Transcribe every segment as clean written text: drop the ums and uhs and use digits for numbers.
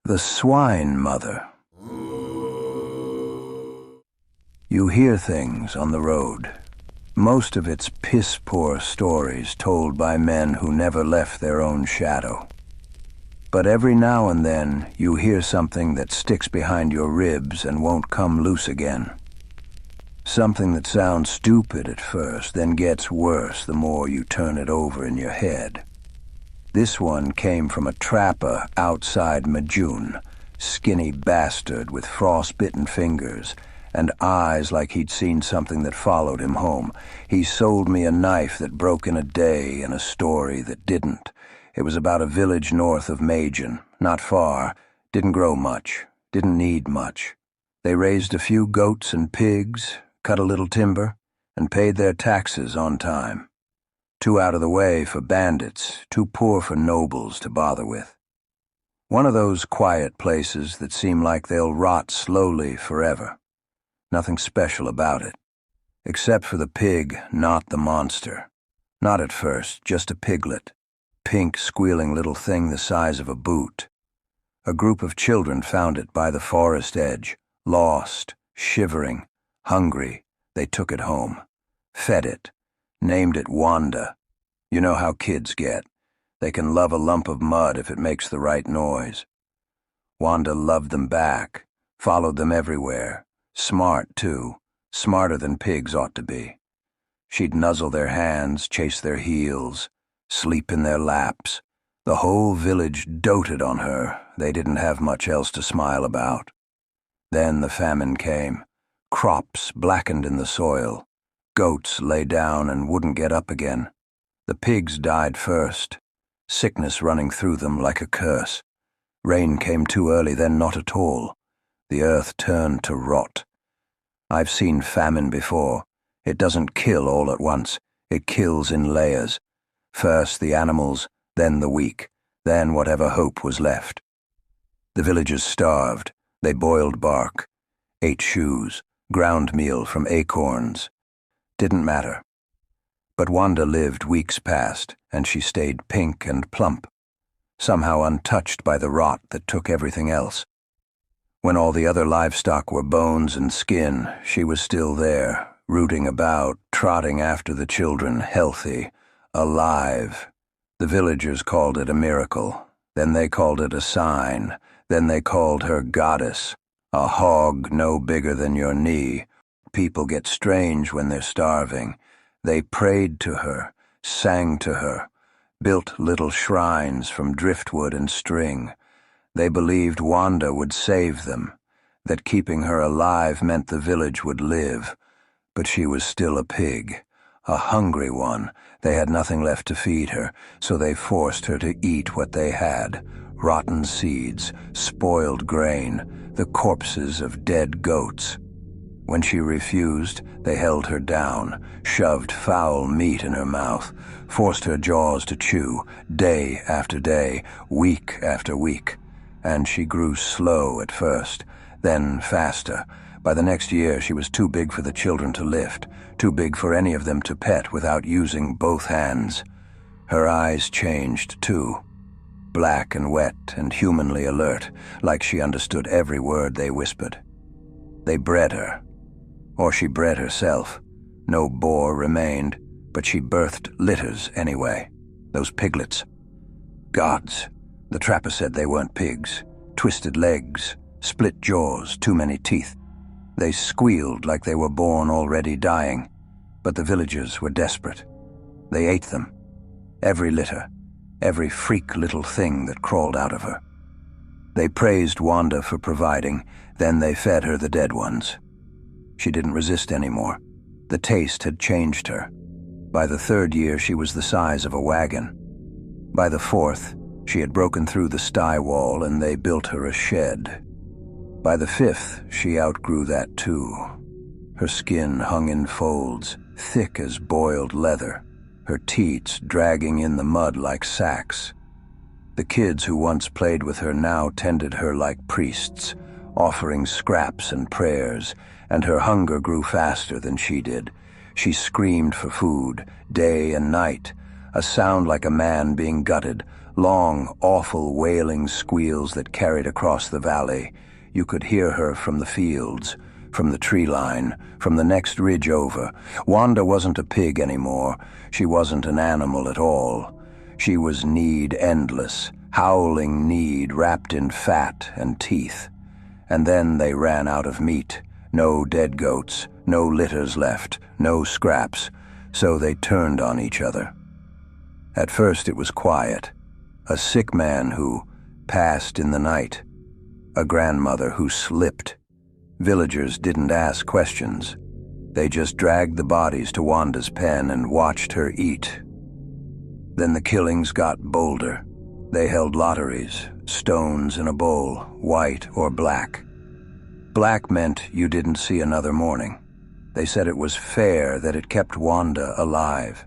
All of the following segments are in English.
The Swine Mother. You hear things on the road. Most of it's piss-poor stories told by men who never left their own shadow. But every now and then you hear something that sticks behind your ribs and won't come loose again. Something that sounds stupid at first, then gets worse the more you turn it over in your head. This one came from a trapper outside Majun, skinny bastard with frost-bitten fingers and eyes like he'd seen something that followed him home. He sold me a knife that broke in a day and a story that didn't. It was about a village north of Majun, not far, didn't grow much, didn't need much. They raised a few goats and pigs, cut a little timber, and paid their taxes on time. Too out of the way for bandits, too poor for nobles to bother with. One of those quiet places that seem like they'll rot slowly forever. Nothing special about it. Except for the pig, not the monster. Not at first, just a piglet. Pink, squealing little thing the size of a boot. A group of children found it by the forest edge, lost, shivering, hungry. They took it home. Fed it. Named it Wanda. You know how kids get. They can love a lump of mud if it makes the right noise. Wanda loved them back, followed them everywhere. Smart, too. Smarter than pigs ought to be. She'd nuzzle their hands, chase their heels, sleep in their laps. The whole village doted on her. They didn't have much else to smile about. Then the famine came. Crops blackened in the soil. Goats lay down and wouldn't get up again. The pigs died first, sickness running through them like a curse. Rain came too early, then not at all. The earth turned to rot. I've seen famine before. It doesn't kill all at once. It kills in layers. First the animals, then the weak, then whatever hope was left. The villagers starved. They boiled bark, ate shoes, ground meal from acorns. Didn't matter. But Wanda lived weeks past, and she stayed pink and plump, somehow untouched by the rot that took everything else. When all the other livestock were bones and skin, she was still there, rooting about, trotting after the children, healthy, alive. The villagers called it a miracle. Then they called it a sign. Then they called her goddess, a hog no bigger than your knee. People get strange when they're starving. They prayed to her, sang to her, built little shrines from driftwood and string. They believed Wanda would save them, that keeping her alive meant the village would live. But she was still a pig, a hungry one. They had nothing left to feed her, so they forced her to eat what they had. Rotten seeds, spoiled grain, the corpses of dead goats. When she refused, they held her down, shoved foul meat in her mouth, forced her jaws to chew, day after day, week after week. And she grew slow at first, then faster. By the next year she was too big for the children to lift, too big for any of them to pet without using both hands. Her eyes changed, too. Black and wet and humanly alert, like she understood every word they whispered. They bred her. Or she bred herself. No boar remained, but she birthed litters anyway. Those piglets. Gods. The trapper said they weren't pigs. Twisted legs, split jaws, too many teeth. They squealed like they were born already dying, but the villagers were desperate. They ate them. Every litter, every freak little thing that crawled out of her. They praised Wanda for providing, then they fed her the dead ones. She didn't resist anymore. The taste had changed her. By the third year, she was the size of a wagon. By the fourth, she had broken through the sty wall and they built her a shed. By the fifth, she outgrew that too. Her skin hung in folds, thick as boiled leather, her teats dragging in the mud like sacks. The kids who once played with her now tended her like priests, offering scraps and prayers, and her hunger grew faster than she did. She screamed for food, day and night, a sound like a man being gutted, Long, awful, wailing squeals that carried across the valley. You could hear her from the fields, from the tree line, from the next ridge over. Wanda wasn't a pig anymore. She wasn't an animal at all. She was need endless, howling need wrapped in fat and teeth. And then they ran out of meat. No dead goats, no litters left, no scraps. So they turned on each other. At first it was quiet. A sick man who passed in the night. A grandmother who slipped. Villagers didn't ask questions. They just dragged the bodies to Wanda's pen and watched her eat. Then the killings got bolder. They held lotteries, stones in a bowl, white or black. Black meant you didn't see another morning. They said it was fair, that it kept Wanda alive,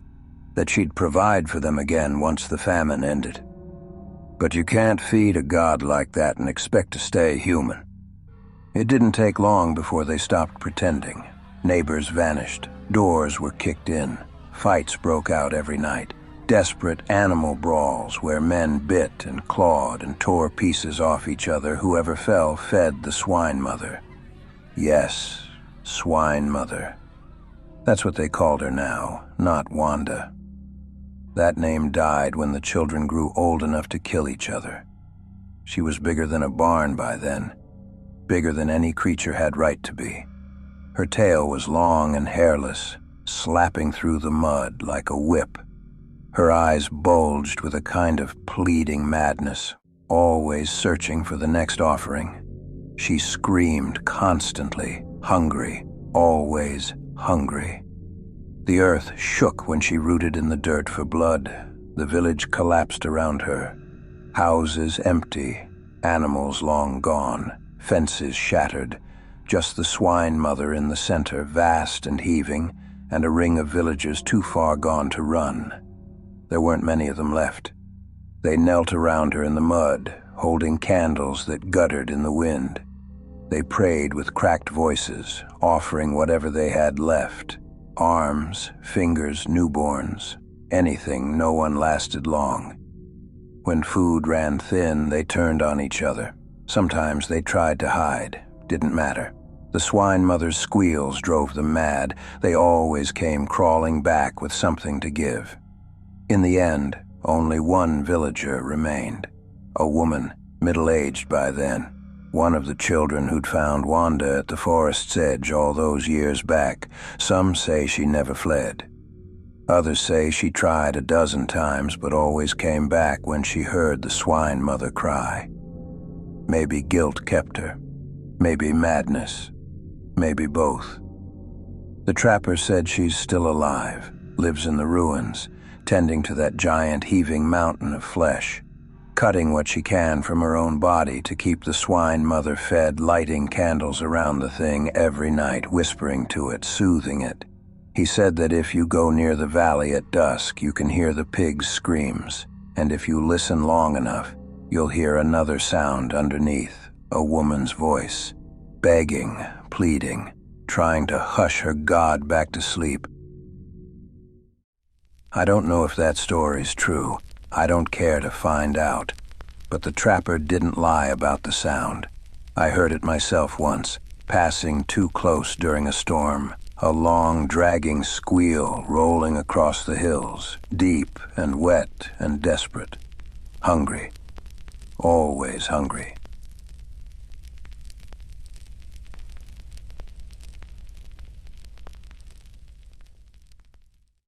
that she'd provide for them again once the famine ended. But you can't feed a god like that and expect to stay human. It didn't take long before they stopped pretending. Neighbors vanished, doors were kicked in, fights broke out every night. Desperate animal brawls where men bit and clawed and tore pieces off each other. Whoever fell fed the Swine Mother. Yes, Swine Mother. That's what they called her now, not Wanda. That name died when the children grew old enough to kill each other. She was bigger than a barn by then, bigger than any creature had right to be. Her tail was long and hairless, slapping through the mud like a whip. Her eyes bulged with a kind of pleading madness, always searching for the next offering. She screamed constantly, hungry, always hungry. The earth shook when she rooted in the dirt for blood. The village collapsed around her. Houses empty, animals long gone, fences shattered. Just the Swine Mother in the center, vast and heaving, and a ring of villagers too far gone to run. There weren't many of them left. They knelt around her in the mud, holding candles that guttered in the wind. They prayed with cracked voices, offering whatever they had left. Arms, fingers, newborns, anything. No one lasted long. When food ran thin, they turned on each other. Sometimes they tried to hide. Didn't matter. The Swine Mother's squeals drove them mad. They always came crawling back with something to give. In the end, only one villager remained. A woman, middle-aged by then. One of the children who'd found Wanda at the forest's edge all those years back. Some say she never fled. Others say she tried a dozen times but always came back when she heard the Swine Mother cry. Maybe guilt kept her. Maybe madness. Maybe both. The trapper said she's still alive, lives in the ruins, tending to that giant heaving mountain of flesh. Cutting what she can from her own body to keep the Swine Mother fed, lighting candles around the thing every night, whispering to it, soothing it. He said that if you go near the valley at dusk, you can hear the pig's screams, and if you listen long enough, you'll hear another sound underneath, a woman's voice, begging, pleading, trying to hush her god back to sleep. I don't know if that story's true. I don't care to find out. But the trapper didn't lie about the sound. I heard it myself once, passing too close during a storm. A long, dragging squeal rolling across the hills, deep and wet and desperate. Hungry. Always hungry.